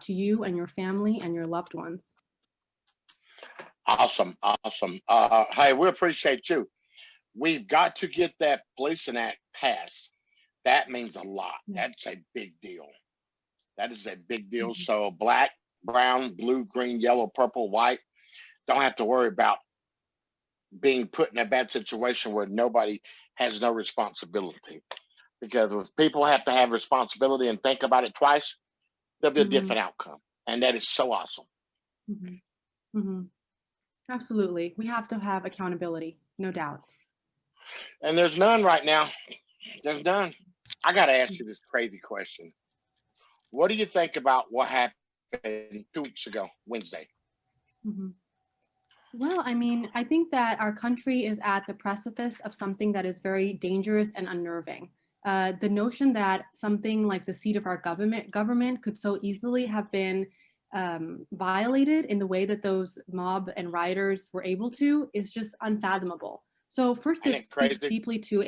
to you and your family and your loved ones. Awesome, awesome. Hey, we appreciate you. We've got to get that policing act passed. That means a lot. That's a big deal. That is a big deal. Mhm. So black, brown, blue, green, yellow, purple, white, don't have to worry about being put in a bad situation where nobody has no responsibility. Because if people have to have responsibility and think about it twice, there'll be a Mhm. different outcome. And that is so awesome. Mhm. Mhm. Absolutely. We have to have accountability, no doubt. And there's none right now. There's none. I got to ask you this crazy question. What do you think about what happened 2 weeks ago, Wednesday? Mhm. Well, I mean, I think that our country is at the precipice of something that is very dangerous and unnerving. The notion that something like the seat of our government could so easily have been violated in the way that those mob and rioters were able to is just unfathomable. So first, Ain't it it speaks crazy? deeply to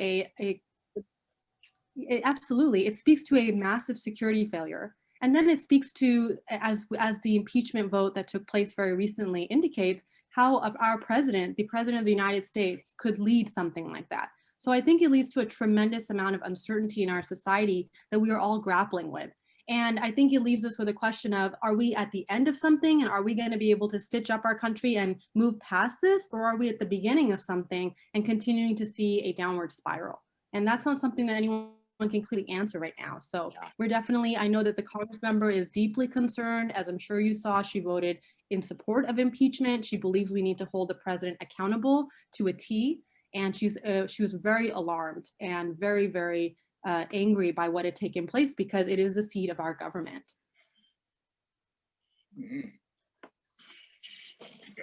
absolutely, it speaks to a massive security failure. And then it speaks to, as the impeachment vote that took place very recently indicates, how our president, the president of the United States, could lead something like that. So I think it leads to a tremendous amount of uncertainty in our society that we are all grappling with. And I think it leaves us with a question of, are we at the end of something, and are we going to be able to stitch up our country and move past this? Or are we at the beginning of something and continuing to see a downward spiral? And that's not something that anyone can clearly answer right now. So we're definitely, I know that the Congress member is deeply concerned. As I'm sure you saw, she voted in support of impeachment. She believes we need to hold the president accountable to a T. And she was very alarmed and very, very angry by what had taken place, because it is the seat of our government. Mm-hmm.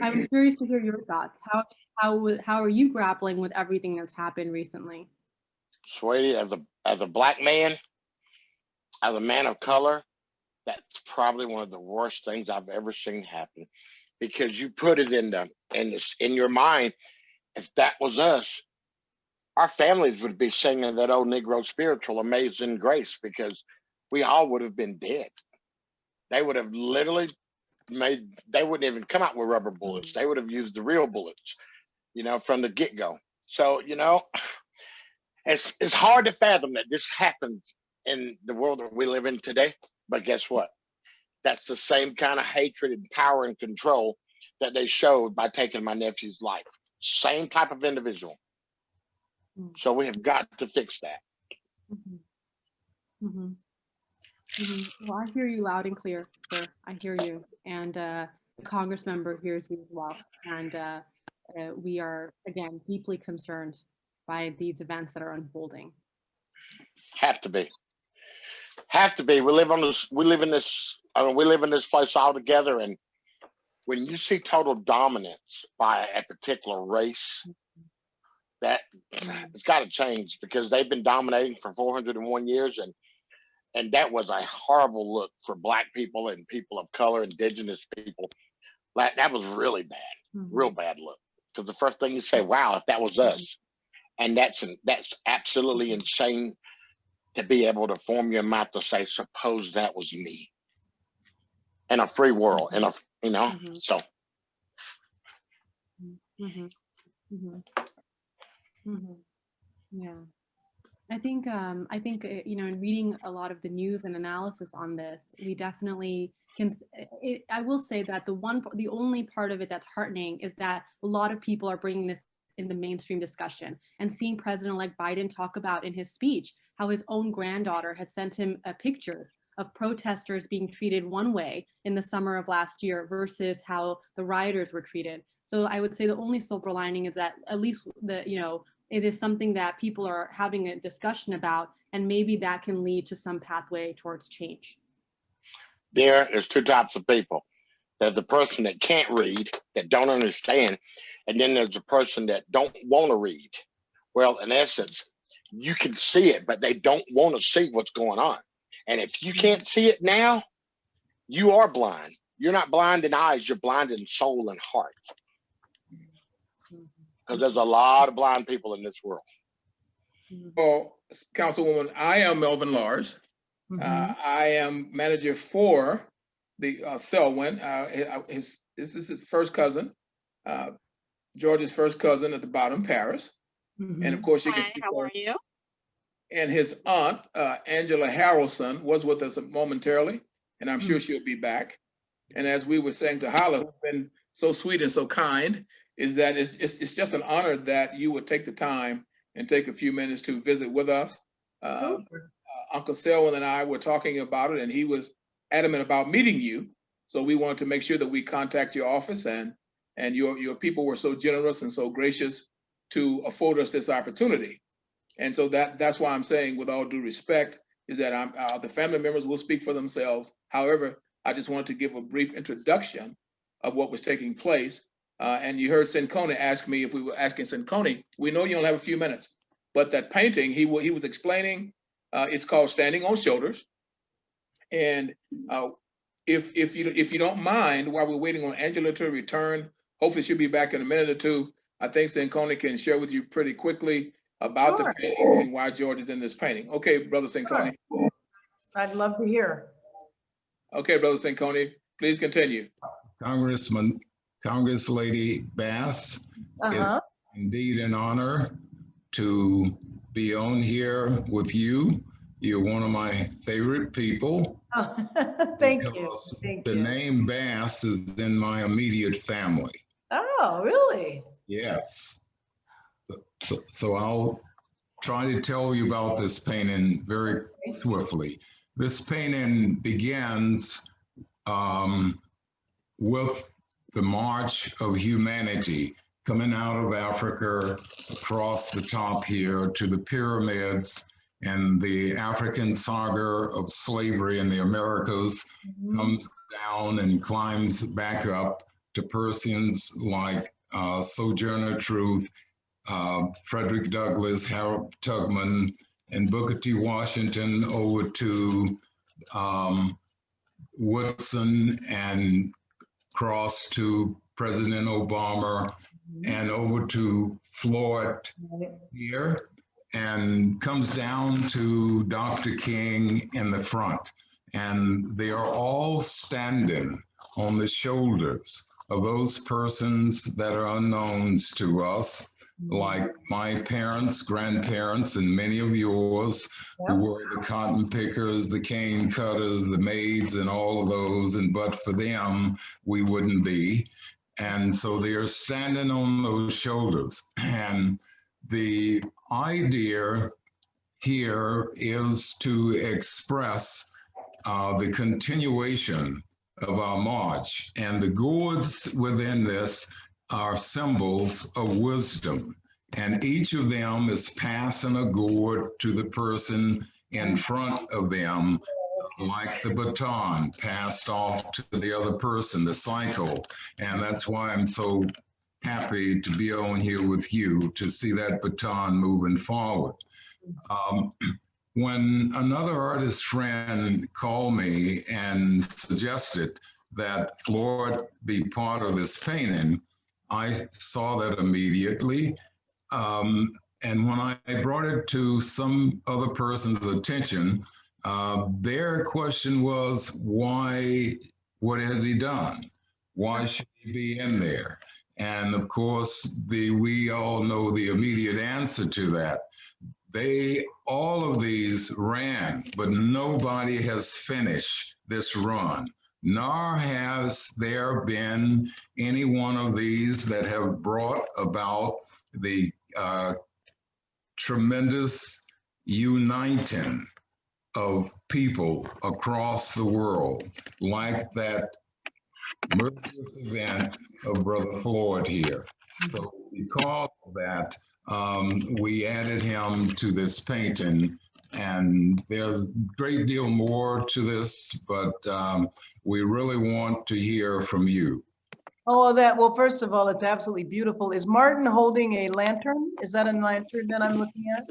I'm curious to hear your thoughts. How are you grappling with everything that's happened recently? Sweetie, as a black man, as a man of color, that's probably one of the worst things I've ever seen happen. Because you put it in your mind, if that was us, our families would be singing that old Negro spiritual, Amazing Grace, because we all would have been dead. They would have literally they wouldn't even come out with rubber bullets. They would have used the real bullets, from the get-go. So, it's hard to fathom that this happens in the world that we live in today. But guess what? That's the same kind of hatred and power and control that they showed by taking my nephew's life. Same type of individual. So we have got to fix that. Mm-hmm. Mm-hmm. Mm-hmm. Well, I hear you loud and clear, sir. I hear you. And the Congress member hears you as well. And we are, again, deeply concerned by these events that are unfolding. Have to be. Have to be. We live in this place all together. And when you see total dominance by a particular race, that it's got to change, because they've been dominating for 401 years. And that was a horrible look for Black people and people of color, indigenous people. That was really bad, real bad look. Because the first thing you say, wow, if that was us. And that's absolutely insane to be able to form your mouth to say, suppose that was me. In a free world, so. Yeah. I think in reading a lot of the news and analysis on this, we definitely can. I will say that the only part of it that's heartening is that a lot of people are bringing this in the mainstream discussion, and seeing President-elect Biden talk about in his speech how his own granddaughter had sent him pictures of protesters being treated one way in the summer of last year versus how the rioters were treated. So I would say the only silver lining is that at least it is something that people are having a discussion about, and maybe that can lead to some pathway towards change. There's two types of people. There's the person that can't read, that don't understand, and then there's the person that don't want to read. Well, in essence, you can see it, but they don't want to see what's going on. And if you can't see it now, you are blind. You're not blind in eyes, you're blind in soul and heart. Because there's a lot of blind people in this world. Well, Councilwoman, I am Melvin Lars. I am manager for Selwyn. This is his first cousin, George's first cousin at the bottom, Paris. And of course, she can Hi, speak. how are you? And his aunt, Angela Harrelson, was with us momentarily, and I'm sure she'll be back. And as we were saying to Hala, who's been so sweet and so kind, is that it's just an honor that you would take the time and take a few minutes to visit with us. Uncle Selwyn and I were talking about it, and he was adamant about meeting you. So we wanted to make sure that we contact your office, and your people were so generous and so gracious to afford us this opportunity. And so that's why I'm saying, with all due respect, is that the family members will speak for themselves. However, I just wanted to give a brief introduction of what was taking place. And you heard Sinconi ask me if we were asking Sinconi. We know you only have a few minutes, but that painting he was explaining, it's called Standing on Shoulders. And if you don't mind, while we're waiting on Angela to return, hopefully she'll be back in a minute or two. I think Sinconi can share with you pretty quickly about the painting and why George is in this painting. Okay, Brother Sinconi. Sure. I'd love to hear. Okay, Brother Sinconi, please continue. Congress Lady Bass, it's indeed an honor to be on here with you. You're one of my favorite people. Oh, thank you. The name Bass is in my immediate family. Oh, really? Yes. So I'll try to tell you about this painting very swiftly. This painting begins with the march of humanity coming out of Africa across the top here to the pyramids, and the African saga of slavery in the Americas comes down and climbs back up to persons like Sojourner Truth, Frederick Douglass, Harold Tubman, and Booker T. Washington, over to Woodson, and cross to President Obama, and over to Floyd here, and comes down to Dr. King in the front. And they are all standing on the shoulders of those persons that are unknowns to us, like my parents, grandparents, and many of yours, who were the cotton pickers, the cane cutters, the maids, and all of those. And but for them, we wouldn't be. And so they are standing on those shoulders. And the idea here is to express the continuation of our march. And the gourds within this are symbols of wisdom. And each of them is passing a gourd to the person in front of them, like the baton passed off to the other person, the cycle. And that's why I'm so happy to be on here with you, to see that baton moving forward. When another artist friend called me and suggested that Floyd be part of this painting, I saw that immediately. And when I brought it to some other person's attention, their question was, why, what has he done? Why should he be in there? And of course, we all know the immediate answer to that. All of these ran, but nobody has finished this run, nor has there been any one of these that have brought about the tremendous uniting of people across the world, like that murderous event of Brother Floyd here. So because of that, we added him to this painting, and there's a great deal more to this, but we really want to hear from you. Oh, well, first of all, it's absolutely beautiful. Is Martin holding a lantern? Is that a lantern that I'm looking at?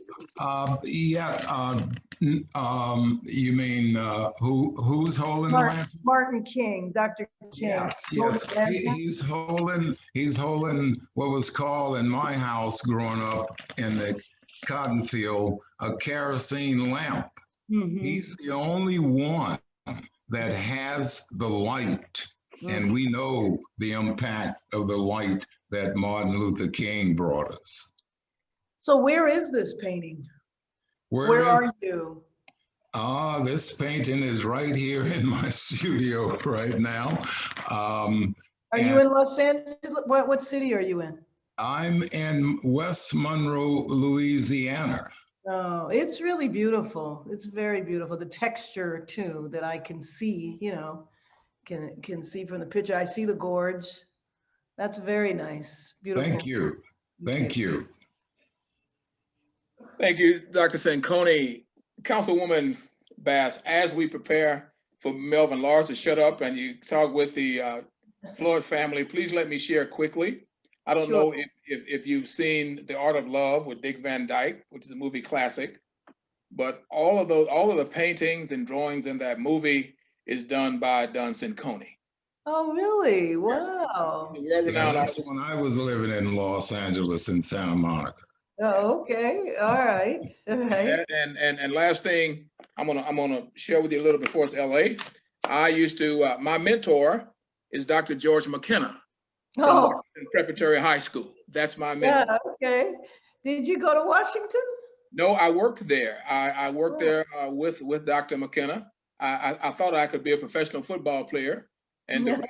You mean who's holding the lantern? Martin King, Dr. King. Yes. He's holding what was called in my house growing up in the cotton field, a kerosene lamp. He's the only one that has the light. And we know the impact of the light that Martin Luther King brought us. So where is this painting? Where Where is, are you? this painting is right here in my studio right now. Are and you in Los Angeles? What city are you in? I'm in West Monroe, Louisiana. Oh, it's really beautiful. It's very beautiful. The texture too that I can see, can see from the picture. I see the gorge. That's very nice. Beautiful. Thank you. Thank you. Thank you, Dr. Sanconi. Councilwoman Bass, as we prepare for Melvin Lars to shut up and you talk with the Floyd family, please let me share quickly. I don't know if you've seen The Art of Love with Dick Van Dyke, which is a movie classic, but all of the paintings and drawings in that movie is done by Don Sanconi. Oh, really? Wow. Yeah, that's when I was living in Los Angeles and Santa Monica. Oh, okay. All right. All right. And last thing, I'm gonna share with you a little before it's LA. I used to, my mentor is Dr. George McKenna from Preparatory High School. That's my mentor. Yeah, okay. Did you go to Washington? No, I worked there. I worked there with Dr. McKenna. I thought I could be a professional football player, and the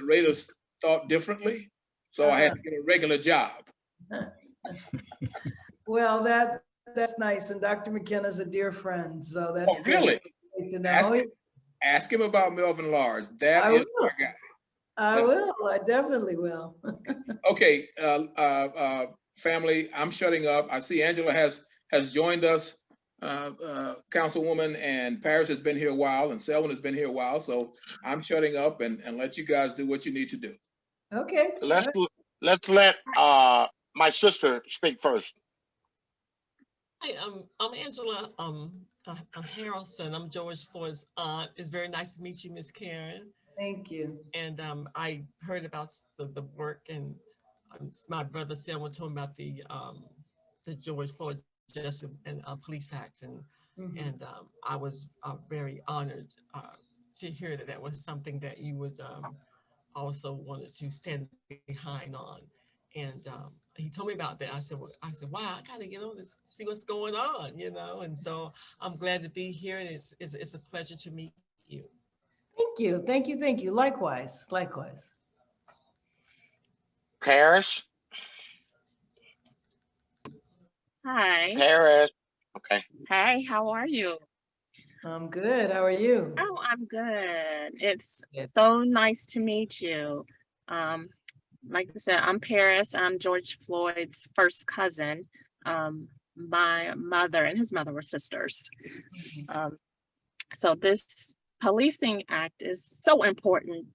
Raiders thought differently, so I had to get a regular job. Well, that's nice, and Dr. McKenna's a dear friend, so that's really great to know. Ask him about Melvin Lars. That is my guy. I will. I definitely will. Okay, family, I'm shutting up. I see Angela has joined us, Councilwoman, and Paris has been here a while, and Selwyn has been here a while. So I'm shutting up and let you guys do what you need to do. Okay. Let's let my sister speak first. Hi, I'm Angela Harrelson. I'm George Floyd's aunt. It's very nice to meet you, Miss Karen. Thank you. And I heard about the work, and my brother Selwyn told me about the George Floyd Justice and Police Acts, and I was very honored to hear that was something that you would also wanted to stand behind on. And he told me about that. I said, wow, I gotta get on this, see what's going on, And so I'm glad to be here, and it's a pleasure to meet you. Thank you, thank you, thank you. Likewise, likewise. Paris. Hi. Paris. Okay. Hi, how are you? I'm good. How are you? Oh, I'm good. It's so nice to meet you. Like I said, I'm Paris. I'm George Floyd's first cousin. My mother and his mother were sisters. So this policing act is so important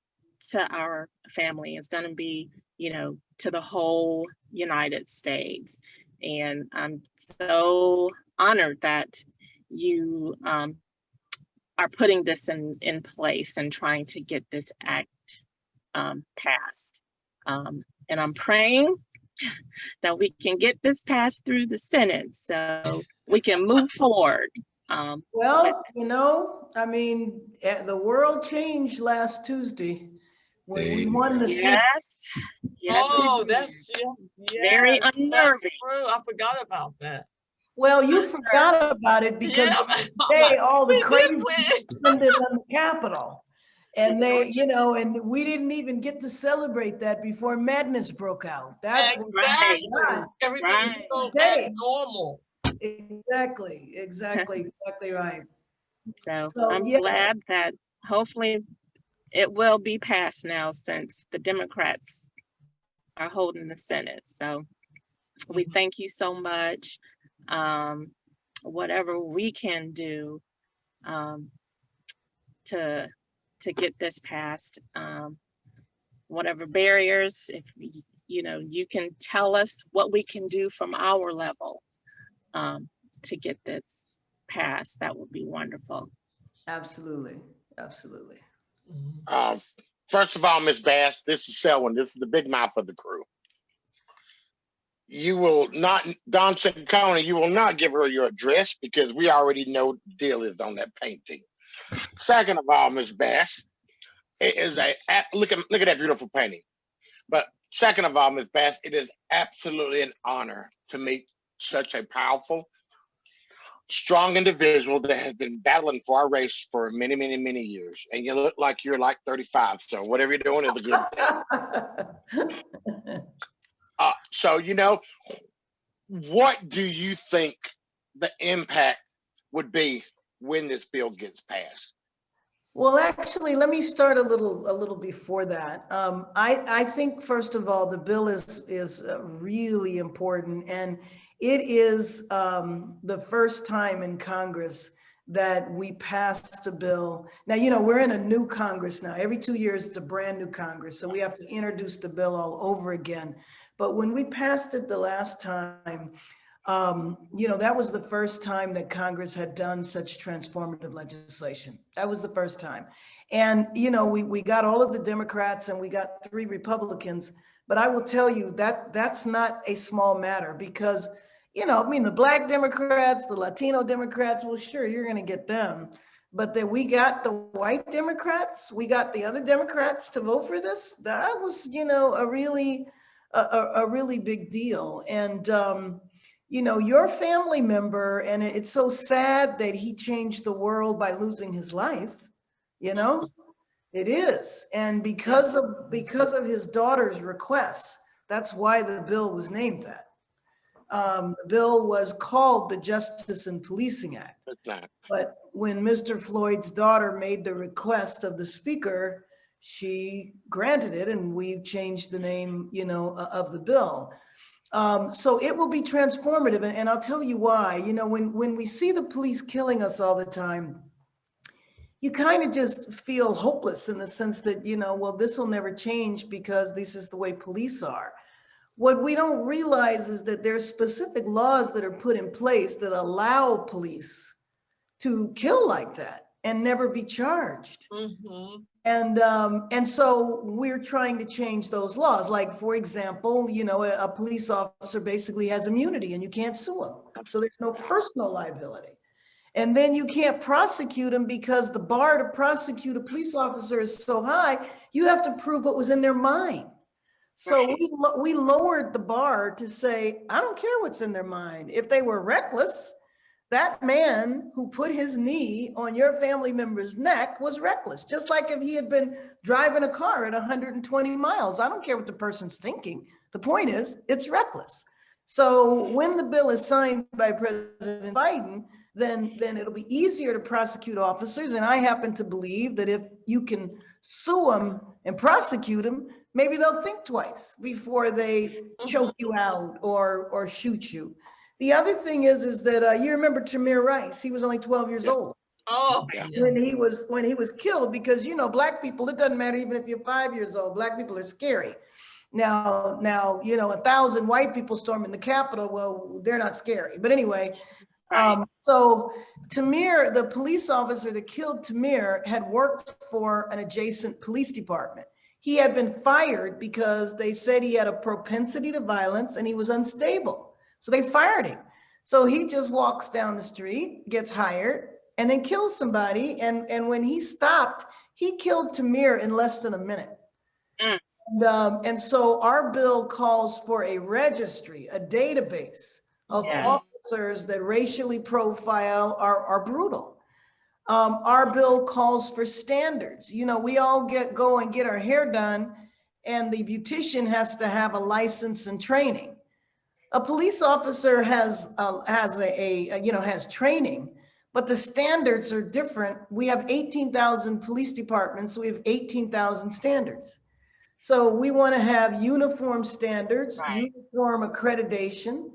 to our family. It's going to be, to the whole United States. And I'm so honored that you are putting this in place and trying to get this act passed. And I'm praying that we can get this passed through the Senate so we can move forward. Well, I mean, the world changed last Tuesday when we won the Senate. Yes. Oh, that's very unnerving. I forgot about that. Well, you forgot about it because today all the crazy attended on the Capitol. And they, and we didn't even get to celebrate that before madness broke out. That's exactly. Everything was so normal. Exactly right. So I'm glad that hopefully it will be passed now, since the Democrats are holding the Senate. So we thank you so much. Whatever we can do to get this passed, whatever barriers, if you can tell us what we can do from our level to get this passed, that would be wonderful. Absolutely. First of all, Ms. Bass, this is Selwyn. This is the big mouth of the crew. You will not, Don Sanconi, you will not give her your address because we already know the deal is on that painting. Second of all, Miss Bass, it is look at that beautiful painting. But second of all, Miss Bass, it is absolutely an honor to meet such a powerful, strong individual that has been battling for our race for many, many, many years. And you look like you're like 35. So whatever you're doing is a good thing. So, you know, what do you think the impact would be when this bill gets passed? Well, actually, let me start a little before that. I think first of all, the bill is really important, and it is the first time in Congress that we passed a bill. Now, you know, we're in a new Congress now. Every 2 years, it's a brand new Congress, so we have to introduce the bill all over again. But when we passed it the last time, you know, that was the first time that Congress had done such transformative legislation. That was the first time. And, you know, we got all of the Democrats and we got 3 Republicans, but I will tell you that that's not a small matter because, you know, I mean, the Black Democrats, the Latino Democrats, well, sure, you're going to get them. But that we got the white Democrats, we got the other Democrats to vote for this. That was, you know, a really big deal. And, you know, your family member, and it's so sad that he changed the world by losing his life, you know, it is. And because of his daughter's requests, that's why the bill was named that. The bill was called the Justice and Policing Act. But when Mr. Floyd's daughter made the request of the speaker, she granted it, and we've changed the name, you know, of the bill. So it will be transformative, and I'll tell you why. You know, when we see the police killing us all the time, you kind of just feel hopeless in the sense that, you know, well, this will never change because this is the way police are. What we don't realize is that there's specific laws that are put in place that allow police to kill like that and never be charged. Mm-hmm. And so we're trying to change those laws. Like, for example, you know, a police officer basically has immunity and you can't sue him. So there's no personal liability. And then you can't prosecute them because the bar to prosecute a police officer is so high, you have to prove what was in their mind. So we lowered the bar to say, I don't care what's in their mind. If they were reckless, that man who put his knee on your family member's neck was reckless. Just like if he had been driving a car at 120 miles. I don't care what the person's thinking. The point is, it's reckless. So when the bill is signed by President Biden, then it'll be easier to prosecute officers. And I happen to believe that if you can sue them and prosecute them, maybe they'll think twice before they choke you out or shoot you. The other thing is that you remember Tamir Rice. He was only 12 years old. Oh, when he was killed, because, you know, Black people, it doesn't matter even if you're 5 years old, Black people are scary. Now, you know, 1,000 white people storming the Capitol, well, they're not scary. But anyway, so Tamir, the police officer that killed Tamir, had worked for an adjacent police department. He had been fired because they said he had a propensity to violence and he was unstable. So they fired him. So he just walks down the street, gets hired, and then kills somebody. And when he stopped, he killed Tamir in less than a minute. And so our bill calls for a registry, a database of officers that racially profile are brutal. Our bill calls for standards. You know, we all go and get our hair done, and the beautician has to have a license and training. A police officer has training, but the standards are different. We have 18,000 police departments, so we have 18,000 standards. So we want to have uniform standards, uniform accreditation.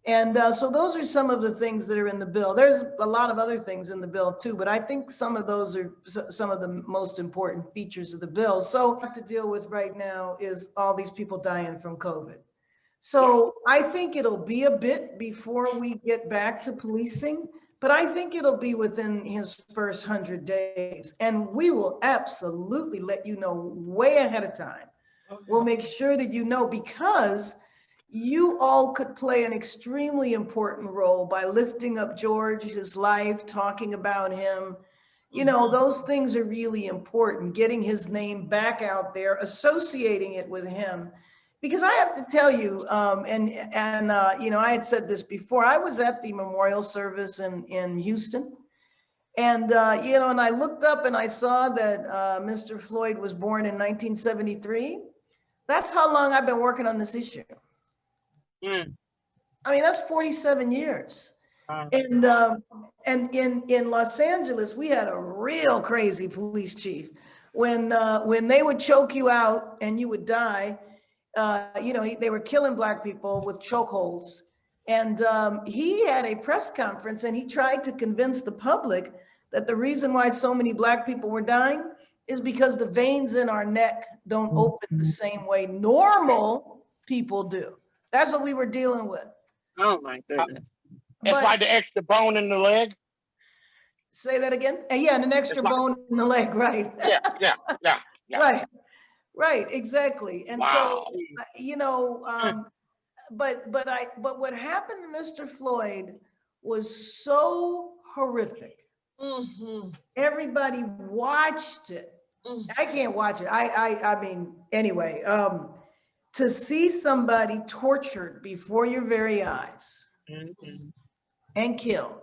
And so those are some of the things that are in the bill. There's a lot of other things in the bill too, but I think some of those are some of the most important features of the bill. So what we have to deal with right now is all these people dying from COVID. So I think it'll be a bit before we get back to policing, but I think it'll be within his first 100 days. And we will absolutely let you know way ahead of time. We'll make sure that you know, because you all could play an extremely important role by lifting up George, his life, talking about him. You know, those things are really important, getting his name back out there, associating it with him. Because I have to tell you, you know, I had said this before, I was at the memorial service in Houston. And, you know, and I looked up and I saw that Mr. Floyd was born in 1973. That's how long I've been working on this issue. Mm. I mean, that's 47 years. Wow. And in Los Angeles, we had a real crazy police chief. When they would choke you out and you would die, you know, they were killing Black people with chokeholds. And he had a press conference and he tried to convince the public that the reason why so many Black people were dying is because the veins in our neck don't open the same way normal people do. That's what we were dealing with. Oh my goodness. It's like the extra bone in the leg. Say that again? Yeah, and an extra bone in the leg, right? Yeah. Right, exactly. And Wow. so, you know, but what happened to Mr. Floyd was so horrific. Everybody watched it. I can't watch it. I mean, anyway, to see somebody tortured before your very eyes and killed.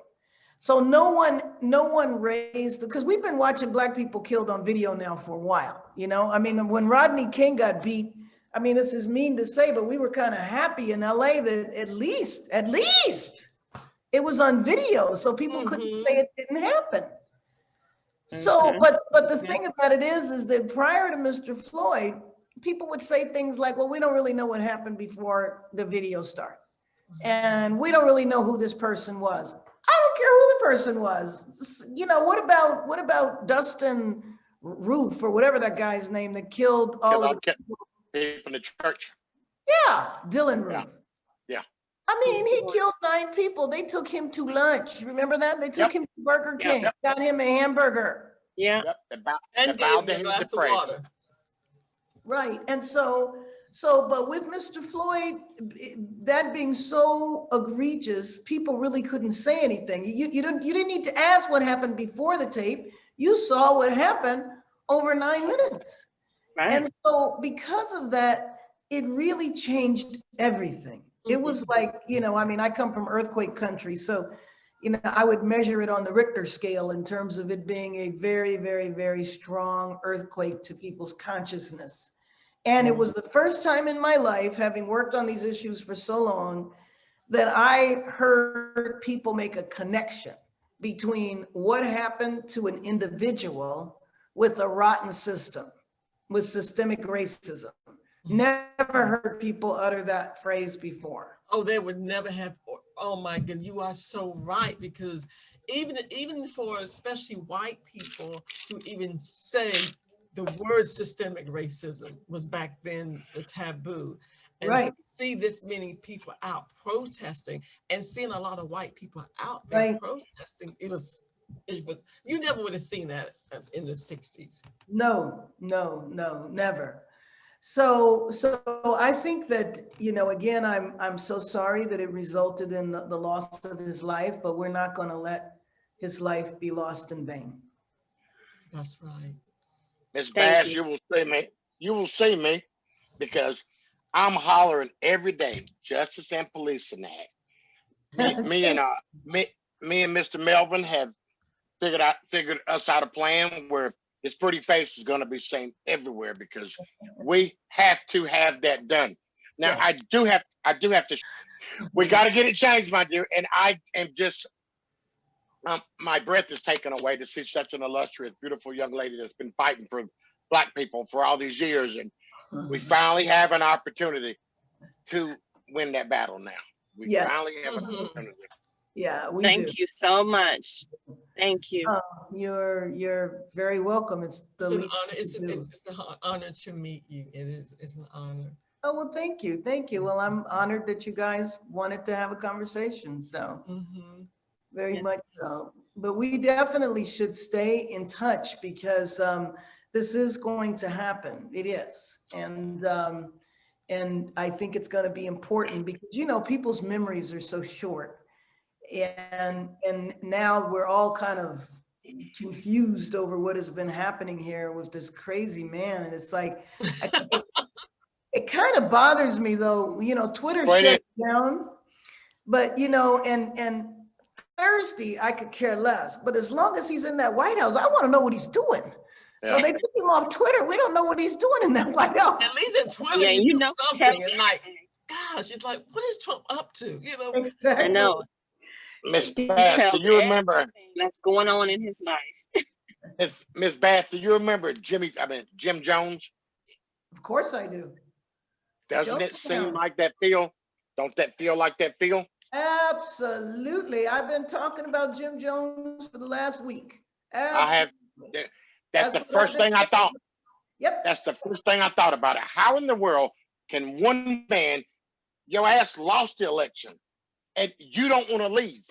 So no one raised, because we've been watching Black people killed on video now for a while, you know? I mean, when Rodney King got beat, I mean, this is mean to say, but we were kind of happy in LA that at least it was on video, so people couldn't say it didn't happen. So, but the thing about it is that prior to Mr. Floyd, people would say things like, well, we don't really know what happened before the video started. And we don't really know who this person was. I don't care who the person was. You know, what about Dustin Roof or whatever that guy's name that killed all of the people in the church? Yeah, Dylan Roof. Yeah. I mean, he killed 9 people. They took him to lunch. Remember that? They took him to Burger King, got him a hamburger. Yeah. And gave him a glass of water. Right. And so, but with Mr. Floyd, that being so egregious, people really couldn't say anything. You didn't need to ask what happened before the tape. You saw what happened over 9 minutes. Right. And so because of that, it really changed everything. It was like, you know, I mean, I come from earthquake country, so, you know, I would measure it on the Richter scale in terms of it being a very, very, very strong earthquake to people's consciousness. And it was the first time in my life, having worked on these issues for so long, that I heard people make a connection between what happened to an individual with a rotten system, with systemic racism. Never heard people utter that phrase before. Oh, they would never have. Oh my God, you are so right, because even for especially white people to even say the word systemic racism was back then a taboo. And right. See this many people out protesting and seeing a lot of white people out there protesting. It was, you never would have seen that in the 60s. No, never. So I think that, you know, again, I'm so sorry that it resulted in the loss of his life, but we're not going to let his life be lost in vain. That's right. Ms. Bass, you will see me because I'm hollering every day, Justice and Policing Act. Me and Mr. Melvin have figured us out a plan where his pretty face is going to be seen everywhere, because we have to have that done. Now, I do have to. We got to get it changed, my dear. And I am just, my breath is taken away to see such an illustrious, beautiful young lady that's been fighting for Black people for all these years, and we finally have an opportunity to win that battle now. We finally have an opportunity. Yeah, we Thank you so much. Thank you. You're very welcome. It's an honor. It's an honor to meet you. It's an honor. Oh, well, thank you. Well, I'm honored that you guys wanted to have a conversation. So very much so. But we definitely should stay in touch, because this is going to happen. It is. And I think it's going to be important because, you know, people's memories are so short. And now we're all kind of confused over what has been happening here with this crazy man. And it's like, it kind of bothers me though, Twitter shut down, but and Thursday I could care less, but as long as he's in that White House, I want to know what he's doing. So they took him off Twitter. We don't know what he's doing in that White House. At least in Twitter, Yeah, you know something. And like, gosh, it's like, what is Trump up to? Exactly. I know. Miss Bass, do you remember? That's going on in his life. Miss Bass, do you remember Jim Jones? Of course I do. Doesn't it seem like that feel? Don't that feel like that feel? Absolutely. I've been talking about Jim Jones for the last week. Absolutely. I have. That's the first thing I thought. Yep. That's the first thing I thought about it. How in the world can one man, your ass lost the election, and you don't want to leave?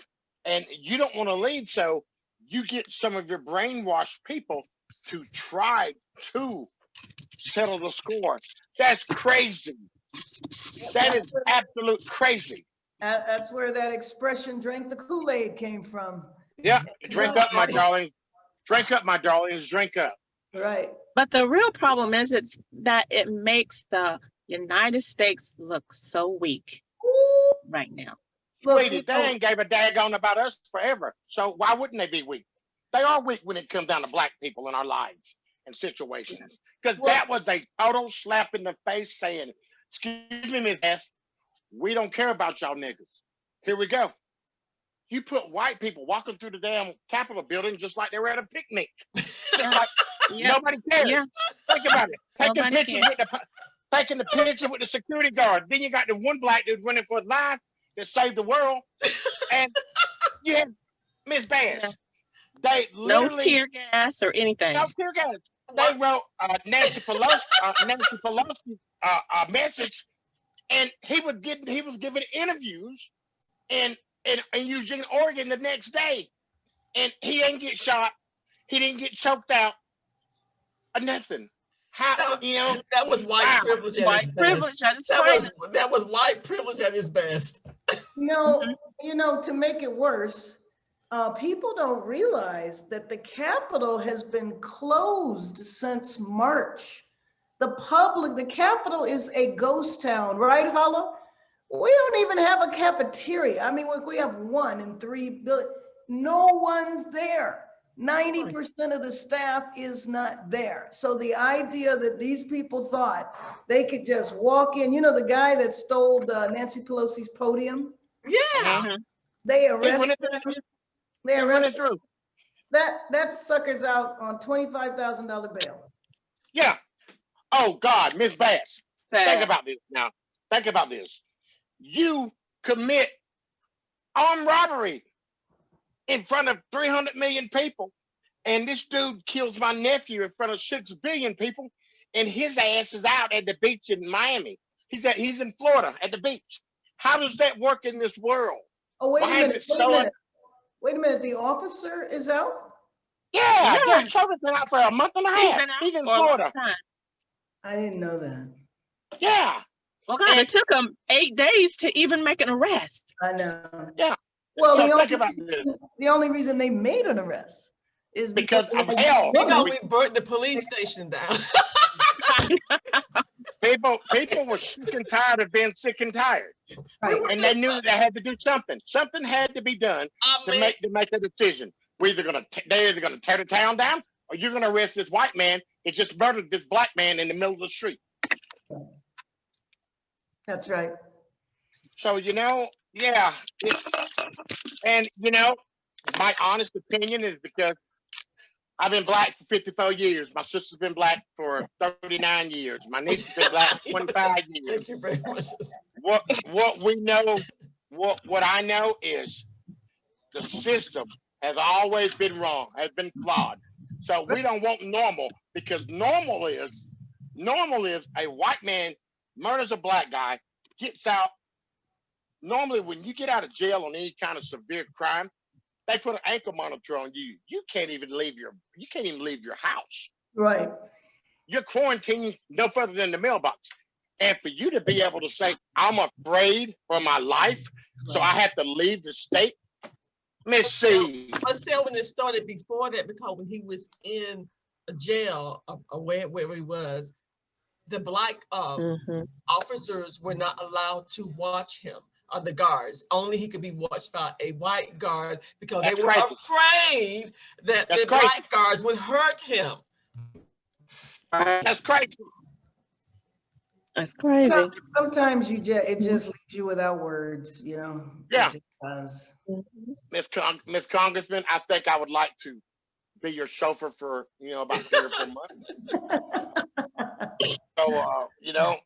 And you don't want to leave, so you get some of your brainwashed people to try to settle the score. That's crazy. That is absolute crazy. That's where that expression "drink the Kool-Aid" came from. Yeah, drink up, my darlings. Drink up, my darlings. Drink up. Right. But the real problem is that it makes the United States look so weak right now. Look, Sweetie, they ain't gave a daggone about us forever. So why wouldn't they be weak? They are weak when it comes down to black people in our lives and situations. Because that was a total slap in the face saying, excuse me, Ms. F, we don't care about y'all niggas. Here we go. You put white people walking through the damn Capitol building just like they were at a picnic. Just like nobody cares. Yeah. Think about it. Taking the picture with the security guard. Then you got the one black dude running for his life that saved the world. And you have Miss Bass. They literally, no tear gas or anything. No tear gas. They wrote Nancy Pelosi a message, and he was giving interviews in Eugene, Oregon the next day, and he didn't get shot. He didn't get choked out or nothing. How that was white privilege at its best. That was white privilege at its best. To make it worse, people don't realize that the Capitol has been closed since March. The Capitol is a ghost town, right, Hala? We don't even have a cafeteria. I mean, we have 1 in 3 buildings. No one's there. 90% of the staff is not there. So the idea that these people thought they could just walk in, the guy that stole Nancy Pelosi's podium? Yeah. They arrested him. They arrested him. That sucker's out on $25,000 bail. Yeah. Oh, God, Miss Bass. Think about this now. Think about this. You commit armed robbery in front of 300 million people, and this dude kills my nephew in front of 6 billion people, and his ass is out at the beach in Miami. He's in Florida at the beach. How does that work in this world? Oh, wait a minute. Wait a minute. The officer is out? Yeah. Choker's been out for a month and a half. He's in Florida. I didn't know that. Yeah. Well, God, it took them 8 days to even make an arrest. I know. Yeah. Well, the only reason they made an arrest is because of hell. We burnt the police station down. People were sick and tired of being sick and tired, right. And they knew they had to do something. Something had to be done to make a decision. They're either gonna tear the town down, or you're gonna arrest this white man that just murdered this black man in the middle of the street. That's right. So yeah, and my honest opinion is because I've been black for 54 years. My sister's been black for 39 years. My niece has been black for 25 years. Thank you very much. What we know, what I know is the system has always been wrong, has been flawed. So we don't want normal, because normal is a white man murders a black guy, gets out. Normally, when you get out of jail on any kind of severe crime, they put an ankle monitor on you. You can't even leave your house. Right. You're quarantining no further than the mailbox. And for you to be able to say, I'm afraid for my life, so I have to leave the state, Miss C. But Selwyn, it started before that because when he was in a jail, or where he was, the black officers were not allowed to watch him, the guards. Only he could be watched by a white guard because That's they were crazy. afraid that That's the crazy. black guards would hurt him. That's crazy. That's crazy. Sometimes it just leaves you without words, you know? Yeah. It just does. Miss Congressman, I think I would like to be your chauffeur for, about 3 or 4 months. So,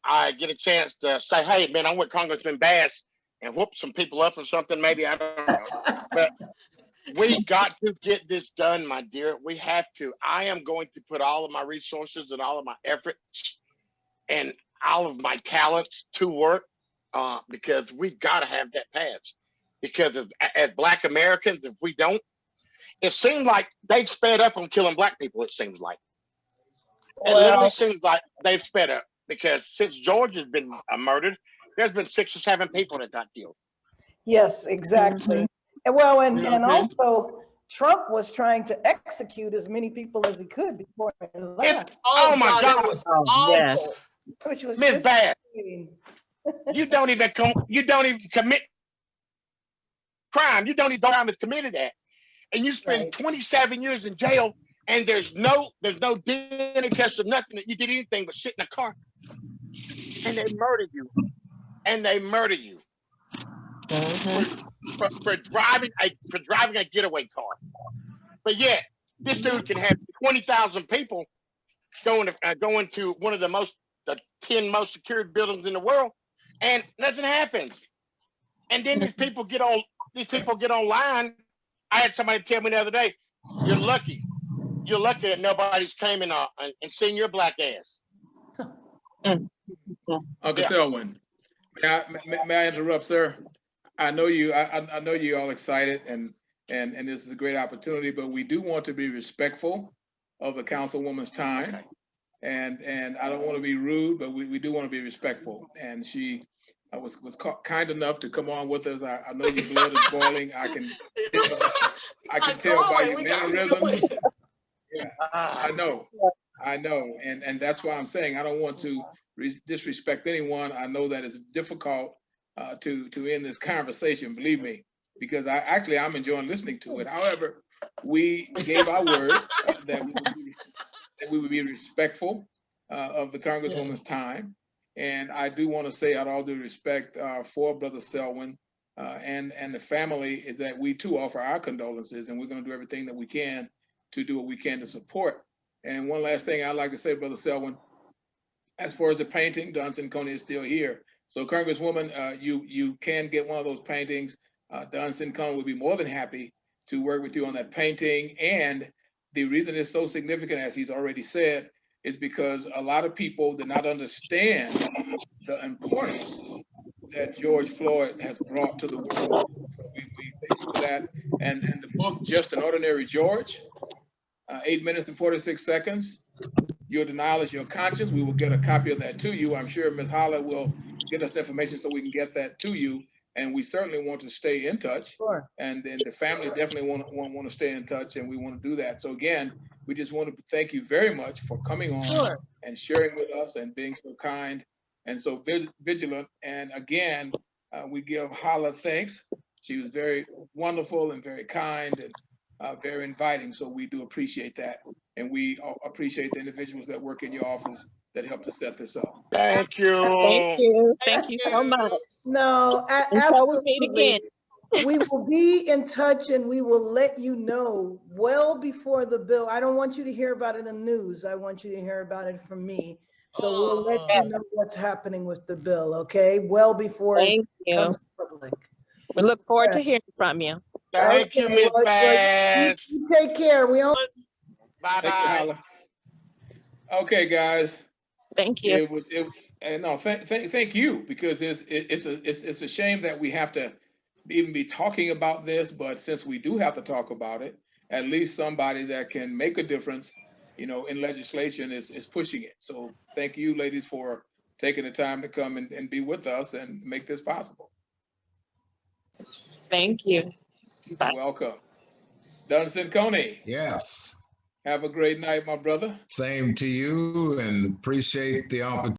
I get a chance to say, hey, man, I'm with Congressman Bass and whoop some people up or something. Maybe, I don't know. But we got to get this done, my dear. We have to. I am going to put all of my resources and all of my efforts and all of my talents to work because we've got to have that passed. Because as Black Americans, if we don't, it seems like they've sped up on killing Black people, it seems like. It literally seems like they've sped up because since George has been murdered, there's been 6 or 7 people that got killed. Yes, exactly. And and also Trump was trying to execute as many people as he could before he left. Oh my God. It was awful. Yes. Which was Miss just Bass, you don't even commit crime. You don't even crime is committed at. And you spend 27 years in jail and there's no DNA test or nothing that you did anything but sit in a car. And they murdered you. And they murder you for driving a getaway car. But yet, this dude can have 20,000 people going to one of the 10 most secured buildings in the world, and nothing happens. And then these people get online. I had somebody tell me the other day, "You're lucky that nobody's came and seen your Black ass." Uncle Selwyn, may I interrupt, sir? I know you. I know you're all excited, and this is a great opportunity. But we do want to be respectful of the councilwoman's time, and I don't want to be rude, but we do want to be respectful. And she was kind enough to come on with us. I know your blood is boiling. I can tell by your mannerisms. Yeah, I know, and that's why I'm saying I don't want to disrespect anyone. I know that it's difficult to end this conversation, believe me, because I'm enjoying listening to it. However, we gave our word that we would be respectful of the Congresswoman's time, and I do want to say, out of all due respect for Brother Selwyn and the family, is that we too offer our condolences, and we're going to do everything that we can to do what we can to support. And one last thing I'd like to say, Brother Selwyn, as far as the painting, Dunstan Coney is still here. So Congresswoman, you can get one of those paintings. Dunstan Coney would be more than happy to work with you on that painting. And the reason it's so significant, as he's already said, is because a lot of people did not understand the importance that George Floyd has brought to the world. So we thank you for that. And the book, Just an Ordinary George, 8 minutes and 46 seconds. Your denial is your conscience. We will get a copy of that to you. I'm sure Ms. Holla will get us information so we can get that to you. And we certainly want to stay in touch. Sure. And the family definitely want to stay in touch, and we want to do that. So again, we just want to thank you very much for coming on and sharing with us and being so kind and so vigilant. And again, we give Holla thanks. She was very wonderful and very kind and very inviting. So we do appreciate that. And we appreciate the individuals that work in your office that helped us set this up. Thank you. Thank you. Thank you so much. No, Until we meet absolutely. again. We will be in touch and we will let you know well before the bill. I don't want you to hear about it in the news. I want you to hear about it from me. So we'll let you know what's happening with the bill, okay? Well before it comes public. We look forward to hearing from you. Thank you, Ms. Bass. You take care. We all Bye-bye. Okay, guys. Thank you. Thank you, because it's a shame that we have to even be talking about this, but since we do have to talk about it, at least somebody that can make a difference, in legislation is pushing it. So thank you, ladies, for taking the time to come and be with us and make this possible. Thank you. Welcome. Dunstan Coney, Yes, have a great night, my brother. same to you, and appreciate the opportunity